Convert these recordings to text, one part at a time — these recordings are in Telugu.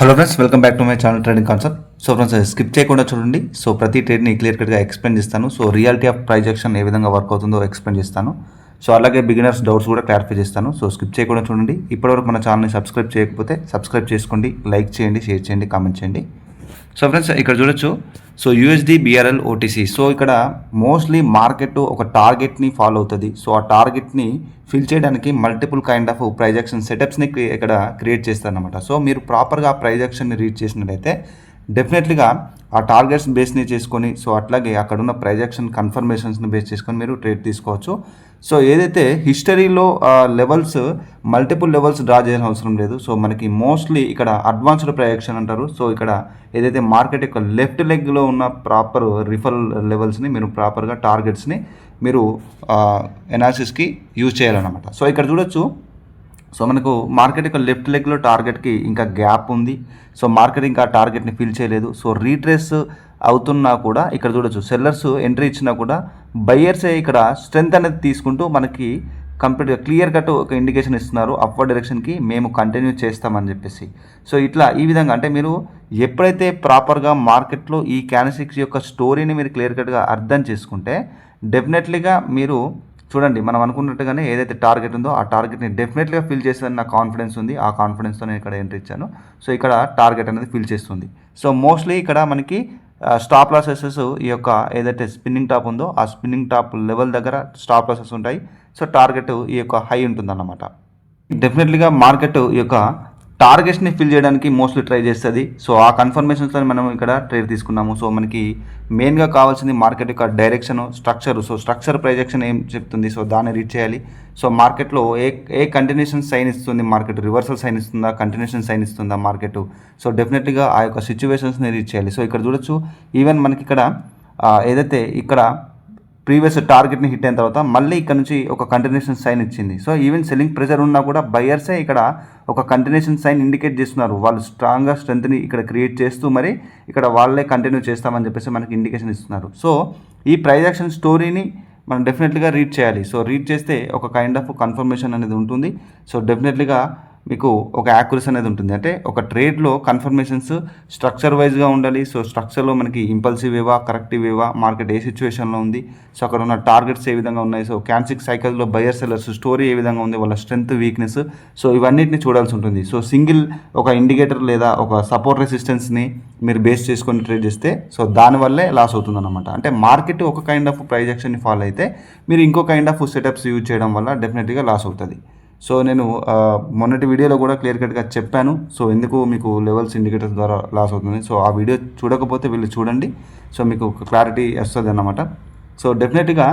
Hello friends, welcome back to my channel trading concept. So friends, skip చేయకుండా చూడండి. సో ప్రతి ట్రేడ్ని క్లియర్ కట్గా ఎక్స్ప్లెయిన్ చేస్తాను. So reality of price action ఏ విధంగా వర్క్ అవుతుందో ఎక్స్ప్లెయిన్ చేస్తాను. సో అలాగే బిగినర్స్ డౌట్స్ కూడా క్లారిఫై చేస్తాను. సో స్కిప్ చేయకుండా చూడండి. ఇప్పటివరకు మన ఛానల్ని సబ్స్క్రైబ్ చేయకపోతే సబ్స్క్రైబ్ చేసుకోండి, లైక్ చేయండి, షేర్ చేయండి, కామెంట్ చేయండి. సో ఫ్రెండ్స్, ఇక్కడ చూడొచ్చు. So USD BRL OTC. So ఇక్కడ మోస్ట్లీ మార్కెట్ ఒక టార్గెట్ని ఫాలో అవుతుంది. సో ఆ టార్గెట్ని ఫిల్ చేయడానికి multiple kind of price action సెటప్స్ని ఇక్కడ క్రియేట్ చేస్తారనమాట. సో మీరు ప్రాపర్గా ఆ ప్రైజ్ యాక్షన్ని రీచ్ చేసినట్లయితే డెఫినెట్లీగా ఆ టార్గెట్స్ బేస్ని చేసుకొని, సో అట్లాగే అక్కడ ఉన్న ప్రైజ్ యాక్షన్ కన్ఫర్మేషన్స్ని బేస్ చేసుకొని మీరు ట్రేడ్ తీసుకోవచ్చు. సో ఏదైతే హిస్టరీలో లెవెల్స్ మల్టిపుల్ లెవెల్స్ డ్రా చేయాల్సిన అవసరం లేదు. సో మనకి మోస్ట్లీ ఇక్కడ అడ్వాన్స్డ్ ప్రైజ్ యాక్షన్ అంటారు. సో ఇక్కడ ఏదైతే మార్కెట్ యొక్క లెఫ్ట్ లెగ్లో ఉన్న ప్రాపర్ రిఫల్ లెవెల్స్ని మీరు ప్రాపర్గా టార్గెట్స్ని మీరు ఎనాలిసిస్కి యూజ్ చేయాలన్నమాట. సో ఇక్కడ చూడొచ్చు. సో మనకు మార్కెట్ యొక్క లెఫ్ట్ లెగ్లో టార్గెట్కి ఇంకా గ్యాప్ ఉంది. సో మార్కెట్ ఇంకా టార్గెట్ని ఫిల్ చేయలేదు. సో రీట్రేస్ అవుతున్నా కూడా ఇక్కడ చూడొచ్చు, సెల్లర్స్ ఎంట్రీ ఇచ్చినా కూడా బయ్యర్సే ఇక్కడ స్ట్రెంత్ అనేది తీసుకుంటూ మనకి కంప్లీట్గా క్లియర్ కట్ ఒక ఇండికేషన్ ఇస్తున్నారు అప్వర్డ్ డైరెక్షన్కి మేము కంటిన్యూ చేస్తామని చెప్పేసి. సో ఇట్లా ఈ విధంగా అంటే మీరు ఎప్పుడైతే ప్రాపర్గా మార్కెట్లో ఈ క్యాండిల్స్టిక్స్ యొక్క స్టోరీని మీరు క్లియర్ కట్గా అర్థం చేసుకుంటే డెఫినెట్లీగా మీరు చూడండి, మనం అనుకున్నట్టుగానే ఏదైతే టార్గెట్ ఉందో ఆ టార్గెట్ని డెఫినెట్లీగా ఫిల్ చేస్తుందని నాకు కాన్ఫిడెన్స్ ఉంది. ఆ కాన్ఫిడెన్స్తో నేను ఇక్కడ ఎంట్రీ ఇచ్చాను. సో ఇక్కడ టార్గెట్ అనేది ఫిల్ చేస్తుంది. సో మోస్ట్లీ ఇక్కడ మనకి స్టాప్ లాసెస్ ఈ యొక్క ఏదైతే స్పిన్నింగ్ టాప్ ఉందో ఆ స్పిన్నింగ్ టాప్ లెవెల్ దగ్గర స్టాప్ లాసెస్ ఉంటాయి. సో టార్గెట్ ఈ యొక్క హై ఉంటుందన్నమాట. డెఫినెట్లీగా మార్కెట్ ఈ యొక్క టార్గెట్స్ని ఫిల్ చేయడానికి మోస్ట్లీ ట్రై చేస్తుంది. సో ఆ కన్ఫర్మేషన్స్తో మనం ఇక్కడ ట్రేడ్ తీసుకున్నాము. సో మనకి మెయిన్గా కావాల్సింది మార్కెట్ యొక్క డైరెక్షన్, స్ట్రక్చర్. సో స్ట్రక్చర్ ప్రైజెక్షన్ ఏం చెప్తుంది, సో దాన్ని రీచ్ చేయాలి. సో మార్కెట్లో ఏ కంటిన్యూషన్ సైన్ ఇస్తుంది, మార్కెట్ రివర్సల్ సైన్ ఇస్తుందా, కంటిన్యూషన్ సైన్ ఇస్తుందా మార్కెట్. సో డెఫినెట్లీగా ఆ యొక్క సిచ్యువేషన్స్ని రీచ్ చేయాలి. సో ఇక్కడ చూడొచ్చు, ఈవెన్ మనకి ఇక్కడ ఏదైతే ఇక్కడ ప్రీవియస్ టార్గెట్ని హిట్ అయిన తర్వాత మళ్ళీ ఇక్కడ నుంచి ఒక కంటిన్యూషన్ సైన్ ఇచ్చింది. సో ఈవెన్ సెల్లింగ్ ప్రెషర్ ఉన్నా కూడా బయ్యర్సే ఇక్కడ ఒక కంటిన్యూషన్ సైన్ ఇండికేట్ చేస్తున్నారు. వాళ్ళు స్ట్రాంగ్గా స్ట్రెంత్ని ఇక్కడ క్రియేట్ చేస్తూ మరి ఇక్కడ వాళ్ళే కంటిన్యూ చేస్తామని చెప్పేసి మనకి ఇండికేషన్ ఇస్తున్నారు. సో ఈ ప్రైజ్ యాక్షన్ స్టోరీని మనం డెఫినెట్లీగా రీడ్ చేయాలి. సో రీడ్ చేస్తే ఒక కైండ్ ఆఫ్ కన్ఫర్మేషన్ అనేది ఉంటుంది. సో డెఫినెట్లీగా మీకు ఒక యాక్యురసీ అనేది ఉంటుంది. అంటే ఒక ట్రేడ్లో కన్ఫర్మేషన్స్ స్ట్రక్చర్ వైజ్గా ఉండాలి. సో స్ట్రక్చర్లో మనకి ఇంపల్సివ్ వేవా, కరెక్టివ్ వేవా, మార్కెట్ ఏ సిచ్యువేషన్లో ఉంది, సో అక్కడ ఉన్న టార్గెట్స్ ఏ విధంగా ఉన్నాయి, సో క్యాన్సిక్ సైకిల్స్లో బయర్ సెల్లర్స్ స్టోరీ ఏ విధంగా ఉంది, వాళ్ళ స్ట్రెంత్, వీక్నెస్, సో ఇవన్నిటిని చూడాల్సి ఉంటుంది. సో సింగిల్ ఒక ఇండికేటర్ లేదా ఒక సపోర్ట్ రెసిస్టెన్స్ని మీరు బేస్ చేసుకొని ట్రేడ్ చేస్తే సో దానివల్లే లాస్ అవుతుంది అనమాట. అంటే మార్కెట్ ఒక కైండ్ ఆఫ్ ప్రైజ్ యాక్షన్ని ఫాలో అయితే మీరు ఇంకో కైండ్ ఆఫ్ సెటప్స్ యూజ్ చేయడం వల్ల డెఫినెట్గా లాస్ అవుతుంది. సో నేను మొన్నటి వీడియోలో కూడా క్లియర్ కట్గా చెప్పాను. సో ఎందుకు మీకు లెవెల్స్ ఇండికేటర్స్ ద్వారా లాస్ అవుతుంది. సో ఆ వీడియో చూడకపోతే వీళ్ళు చూడండి. సో మీకు ఒక క్లారిటీ వస్తుంది అన్నమాట. సో డెఫినెట్గా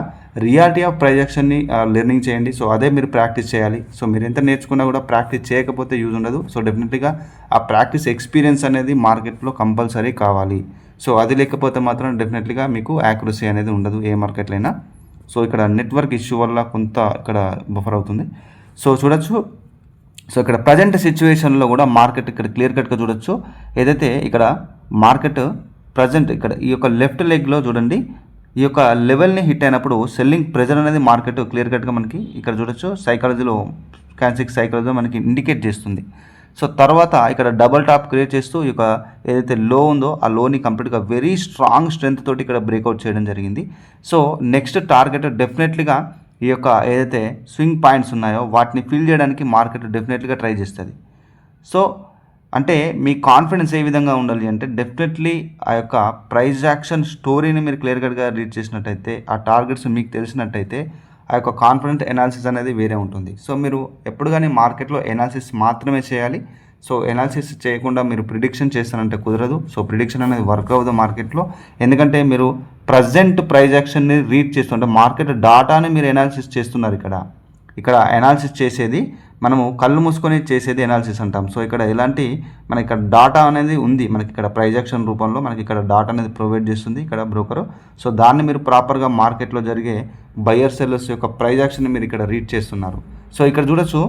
రియాలిటీ ఆఫ్ ప్రైజ్ యాక్షన్ని లెర్నింగ్ చేయండి. సో అదే మీరు ప్రాక్టీస్ చేయాలి. సో మీరు ఎంత నేర్చుకున్నా కూడా ప్రాక్టీస్ చేయకపోతే యూజ్ ఉండదు. సో డెఫినెట్గా ఆ ప్రాక్టీస్ ఎక్స్పీరియన్స్ అనేది మార్కెట్లో కంపల్సరీ కావాలి. సో అది లేకపోతే మాత్రం డెఫినెట్లీగా మీకు యాక్యురసీ అనేది ఉండదు ఏ మార్కెట్లో అయినా. సో ఇక్కడ నెట్వర్క్ ఇష్యూ వల్ల కొంత ఇక్కడ బఫర్ అవుతుంది. సో చూడొచ్చు. సో ఇక్కడ ప్రజెంట్ సిచ్యువేషన్లో కూడా మార్కెట్ ఇక్కడ క్లియర్ కట్గా చూడొచ్చు. ఏదైతే ఇక్కడ మార్కెట్ ప్రజెంట్ ఇక్కడ ఈ యొక్క లెఫ్ట్ లెగ్లో చూడండి, ఈ యొక్క లెవెల్ని హిట్ అయినప్పుడు సెల్లింగ్ ప్రెజర్ అనేది మార్కెట్ క్లియర్ కట్గా మనకి ఇక్కడ చూడొచ్చు. సైకాలజీలో క్యాన్సిక్ సైకాలజీలో మనకి ఇండికేట్ చేస్తుంది. సో తర్వాత ఇక్కడ డబల్ టాప్ క్రియేట్ చేస్తూ ఈ యొక్క ఏదైతే లో ఉందో ఆ లోని కంప్లీట్గా వెరీ స్ట్రాంగ్ స్ట్రెంత్ తోటి ఇక్కడ బ్రేక్అవుట్ చేయడం జరిగింది. సో నెక్స్ట్ టార్గెట్ డెఫినెట్లీగా ఈ యొక్క ఏదైతే స్వింగ్ పాయింట్స్ ఉన్నాయో వాటిని ఫిల్ చేయడానికి మార్కెట్ డెఫినెట్లీగా ట్రై చేస్తుంది. సో అంటే మీ కాన్ఫిడెన్స్ ఏ విధంగా ఉండాలి అంటే డెఫినెట్లీ ఆ యొక్క ప్రైజ్ యాక్షన్ స్టోరీని మీరు క్లియర్ కట్గా రీడ్ చేసినట్టయితే, ఆ టార్గెట్స్ మీకు తెలిసినట్టయితే ఆ యొక్క కాన్ఫిడెంట్ ఎనాలిసిస్ అనేది వేరే ఉంటుంది. సో మీరు ఎప్పుడు కానీ మార్కెట్లో ఎనాలిసిస్ మాత్రమే చేయాలి. సో ఎనాలిసిస్ చేయకుండా మీరు ప్రిడిక్షన్ చేస్తానంటే కుదరదు. సో ప్రిడిక్షన్ అనేది వర్క్ అవ్వదు మార్కెట్లో. ఎందుకంటే మీరు ప్రజెంట్ ప్రైజ్ యాక్షన్ని రీడ్ చేస్తుంటే మార్కెట్ డాటాని మీరు ఎనాలిసిస్ చేస్తున్నారు. ఇక్కడ ఎనాలిసిస్ చేసేది మనము కళ్ళు మూసుకొని చేసేది ఎనాలిసిస్ అంటాం. సో ఇక్కడ ఎలాంటి మనకి ఇక్కడ డాటా అనేది ఉంది, మనకి ఇక్కడ ప్రైజ్ యాక్షన్ రూపంలో మనకి ఇక్కడ డాటా అనేది ప్రొవైడ్ చేస్తుంది ఇక్కడ బ్రోకరు. సో దాన్ని మీరు ప్రాపర్గా మార్కెట్లో జరిగే బయర్ సెల్లర్స్ యొక్క ప్రైజ్ యాక్షన్ని మీరు ఇక్కడ రీడ్ చేస్తున్నారు. సో ఇక్కడ చూడొచ్చు,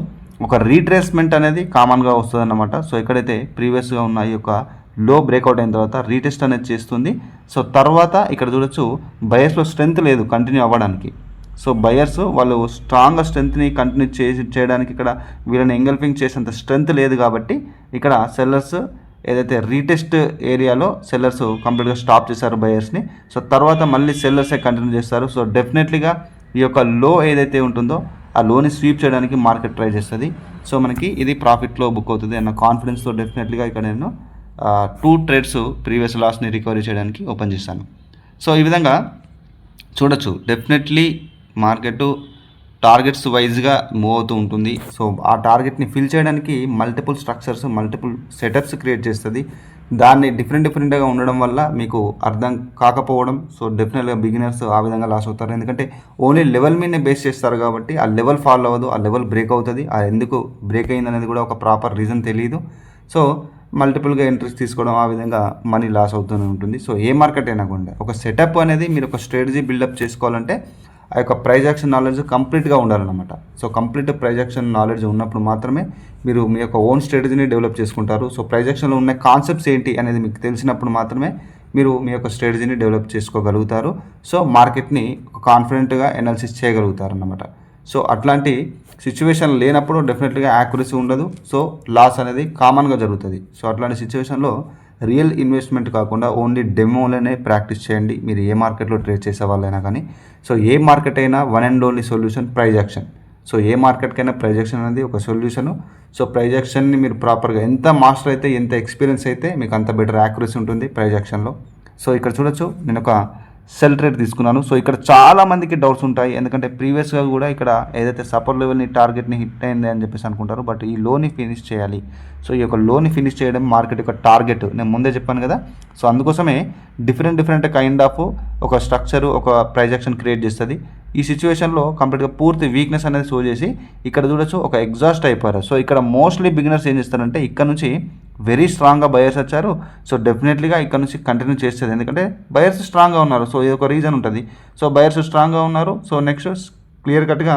ఒక రీట్రేస్మెంట్ అనేది కామన్గా వస్తుంది అన్నమాట. సో ఎక్కడైతే ప్రీవియస్గా ఉన్న ఈ యొక్క లో బ్రేక్అవుట్ అయిన తర్వాత రీటెస్ట్ అనేది చేస్తుంది. సో తర్వాత ఇక్కడ చూడొచ్చు, బయర్స్లో స్ట్రెంత్ లేదు కంటిన్యూ అవ్వడానికి. సో బయర్స్ వాళ్ళు స్ట్రాంగ్ స్ట్రెంత్ని కంటిన్యూ చేయడానికి ఇక్కడ వీళ్ళని ఎంగల్ఫింగ్ చేసేంత స్ట్రెంత్ లేదు కాబట్టి ఇక్కడ సెల్లర్స్ ఏదైతే రీటెస్ట్ ఏరియాలో సెల్లర్స్ కంప్లీట్గా స్టాప్ చేశారు బయర్స్ని. సో తర్వాత మళ్ళీ సెల్లర్సే కంటిన్యూ చేస్తారు. సో డెఫినెట్లీగా ఈ యొక్క లో ఏదైతే ఉంటుందో ఆ లోని స్వీప్ చేయడానికి మార్కెట్ ట్రై చేస్తుంది. సో మనకి ఇది ప్రాఫిట్లో బుక్ అవుతుంది అన్న కాన్ఫిడెన్స్తో డెఫినెట్లీగా ఇక్కడ నేను 2 ట్రేడ్స్ ప్రీవియస్ లాస్ని రికవరీ చేయడానికి ఓపెన్ చేశాను. సో ఈ విధంగా చూడొచ్చు, డెఫినెట్లీ మార్కెట్ టార్గెట్స్ వైజ్గా మూవ్ అవుతూ ఉంటుంది. సో ఆ టార్గెట్ని ఫిల్ చేయడానికి multiple structures, multiple setups create చేస్తుంది. దాన్ని డిఫరెంట్గా ఉండడం వల్ల మీకు అర్థం కాకపోవడం. సో డెఫినెట్గా బిగినర్స్ ఆ విధంగా లాస్ అవుతారు. ఎందుకంటే ఓన్లీ లెవెల్ మీదనే బేస్ చేస్తారు కాబట్టి ఆ లెవెల్ ఫాలో అవ్వదు, ఆ లెవెల్ బ్రేక్ అవుతుంది. ఆ ఎందుకు బ్రేక్ అయింది అనేది కూడా ఒక ప్రాపర్ రీజన్ తెలియదు. సో మల్టిపుల్గా ఎంట్రీస్ తీసుకోవడం, ఆ విధంగా మనీ లాస్ అవుతూనే ఉంటుంది. సో ఏ మార్కెట్ అయినా కూడా ఒక సెటప్ అనేది మీరు ఒక స్ట్రాటజీ బిల్డప్ చేసుకోవాలంటే ఆ యొక్క ప్రైజ్ యాక్షన్ నాలెడ్జ్ కంప్లీట్గా ఉండాలన్నమాట. So complete price action knowledge ఉన్నప్పుడు మాత్రమే మీరు మీ యొక్క ఓన్ స్ట్రాటజీని డెవలప్ చేసుకుంటారు. సో ప్రైజ్ యాక్షన్లో ఉన్న కాన్సెప్ట్స్ ఏంటి అనేది మీకు తెలిసినప్పుడు మాత్రమే మీరు మీ యొక్క స్ట్రాటజీని డెవలప్ చేసుకోగలుగుతారు. సో మార్కెట్ని కాన్ఫిడెంట్గా ఎనాలిసిస్ చేయగలుగుతారు అన్నమాట. సో అట్లాంటి సిచ్యువేషన్ లేనప్పుడు డెఫినెట్లీగా యాక్యురసీ ఉండదు. సో లాస్ అనేది కామన్గా జరుగుతుంది. సో అట్లాంటి సిచ్యువేషన్లో రియల్ ఇన్వెస్ట్మెంట్ కాకుండా ఓన్లీ డెమోలోనే ప్రాక్టీస్ చేయండి. మీరు ఏ మార్కెట్లో ట్రేడ్ చేసే వాళ్ళైనా కానీ. సో ఏ మార్కెట్ అయినా one and only solution price action. So ఏ మార్కెట్కైనా ప్రైజ్ యాక్షన్ అనేది ఒక సొల్యూషను. సో ప్రైజ్ యాక్షన్ని మీరు ప్రాపర్గా ఎంత మాస్టర్ అయితే, ఎంత ఎక్స్పీరియన్స్ అయితే మీకు అంత బెటర్ యాక్యురసీ ఉంటుంది ప్రైజ్ యాక్షన్లో. సో ఇక్కడ చూడొచ్చు, నేను ఒక సెల్ ట్రేడ్ తీసుకున్నాను. సో ఇక్కడ చాలా మందికి డౌట్స్ ఉంటాయి. ఎందుకంటే ప్రీవియస్గా కూడా ఇక్కడ ఏదైతే సపోర్ట్ లెవెల్ని టార్గెట్ని హిట్ అయింది అని చెప్పేసి అనుకుంటారు. బట్ ఈ లోని ఫినిష్ చేయాలి. సో ఈ యొక్క లోని ఫినిష్ చేయడం మార్కెట్ యొక్క టార్గెట్. నేను ముందే చెప్పాను కదా. సో అందుకోసమే డిఫరెంట్ కైండ్ ఆఫ్ ఒక స్ట్రక్చర్, ఒక ప్రైజ్ యాక్షన్ క్రియేట్ చేస్తుంది. ఈ సిచ్యువేషన్లో కంప్లీట్గా పూర్తి వీక్నెస్ అనేది షో చేసి ఇక్కడ చూడొచ్చు ఒక ఎగ్జాస్ట్ అయిపోయారు. సో ఇక్కడ మోస్ట్లీ బిగినర్స్ ఏం చేస్తారంటే ఇక్కడ నుంచి వెరీ స్ట్రాంగ్గా బయర్స్ వచ్చారు. సో డెఫినెట్లీగా ఇక్కడ నుంచి కంటిన్యూ చేస్తుంది. ఎందుకంటే బయర్స్ స్ట్రాంగ్గా ఉన్నారు. సో ఇది ఒక రీజన్ ఉంటుంది. సో బయర్స్ స్ట్రాంగ్గా ఉన్నారు. సో నెక్స్ట్ క్లియర్ కట్గా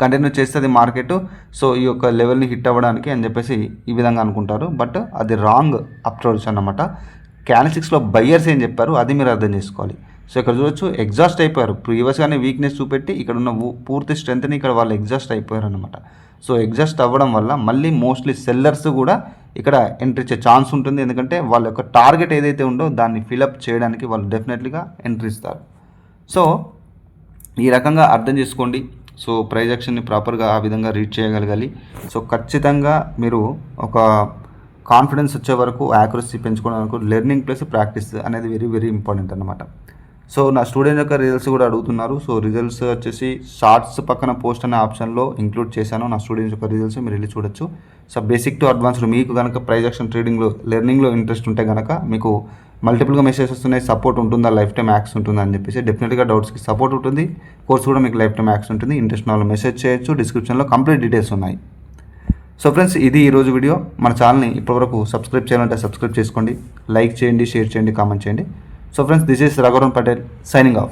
కంటిన్యూ చేస్తుంది మార్కెట్. సో ఈ యొక్క లెవెల్ని హిట్ అవ్వడానికి అని చెప్పేసి ఈ విధంగా అనుకుంటారు. బట్ అది రాంగ్ అప్రోచ్ అన్నమాట. క్యాండిల్స్టిక్స్లో బయర్స్ ఏం చెప్పారు అది మీరు అర్థం చేసుకోవాలి. సో ఇక్కడ చూడొచ్చు ఎగ్జాస్ట్ అయిపోయారు. ప్రీవియస్గానే వీక్నెస్ చూపెట్టి ఇక్కడ ఉన్న పూర్తి స్ట్రెంత్ని ఇక్కడ వాళ్ళు ఎగ్జాస్ట్ అయిపోయారు అనమాట. సో ఎగ్జాస్ట్ అవ్వడం వల్ల మళ్ళీ మోస్ట్లీ సెల్లర్స్ కూడా ఇక్కడ ఎంట్రీ ఇచ్చే ఛాన్స్ ఉంటుంది. ఎందుకంటే వాళ్ళ యొక్క టార్గెట్ ఏదైతే ఉందో దాన్ని ఫిలప్ చేయడానికి వాళ్ళు డెఫినెట్లీగా ఎంట్రీ ఇస్తారు. సో ఈ రకంగా అర్థం చేసుకోండి. సో ప్రైజ్ యాక్షన్ని ప్రాపర్గా ఆ విధంగా రీడ్ చేయగలగాలి. సో ఖచ్చితంగా మీరు ఒక కాన్ఫిడెన్స్ వచ్చే వరకు యాక్యురసీ పెంచుకోవడానికి లెర్నింగ్ ప్లస్ ప్రాక్టీస్ అనేది వెరీ ఇంపార్టెంట్ అనమాట. సో నా స్టూడెంట్ యొక్క రిజల్ట్స్ కూడా అడుగుతున్నారు. సో రిజల్ట్స్ వచ్చేసి షార్ట్స్ పక్కన పోస్ట్ అనే ఆప్షన్లో ఇంక్లూడ్ చేశాను. నా స్టూడెంట్స్ యొక్క రిజల్ట్స్ మీరు వెళ్ళి చూడొచ్చు. సో బేసిక్ టు అడ్వాన్స్డ్ మీకు కనుక ప్రైజ్ యాక్షన్ ట్రేడింగ్లో లెర్నింగ్లో ఇంట్రెస్ట్ ఉంటే కనుక మీకు మల్టిపుల్గా మెసేజెస్ వస్తున్నాయి. సపోర్ట్ ఉంటుందా, లైఫ్ టైం యాక్స్ ఉంటుందా అని చెప్పేసి డెఫినెట్గా డౌట్స్కి సపోర్ట్ ఉంటుంది. కోర్స్ కూడా మీకు లైఫ్ టైం యాక్స్ ఉంటుంది. ఇంట్రెస్ట్ వాళ్ళు మెసేజ్ చేయొచ్చు. డిస్క్రిప్షన్లో కంప్లీట్ డీటెయిల్స్ ఉన్నాయి. సో ఫ్రెండ్స్, ఇది ఈరోజు వీడియో. మన ఛానల్ని ఇప్పటివరకు సబ్స్క్రైబ్ చేయాలంటే సబ్స్క్రైబ్ చేసుకోండి. లైక్ చేయండి, షేర్ చేయండి, కామెంట్ చేయండి. So friends, this is Raghuram Patel signing off.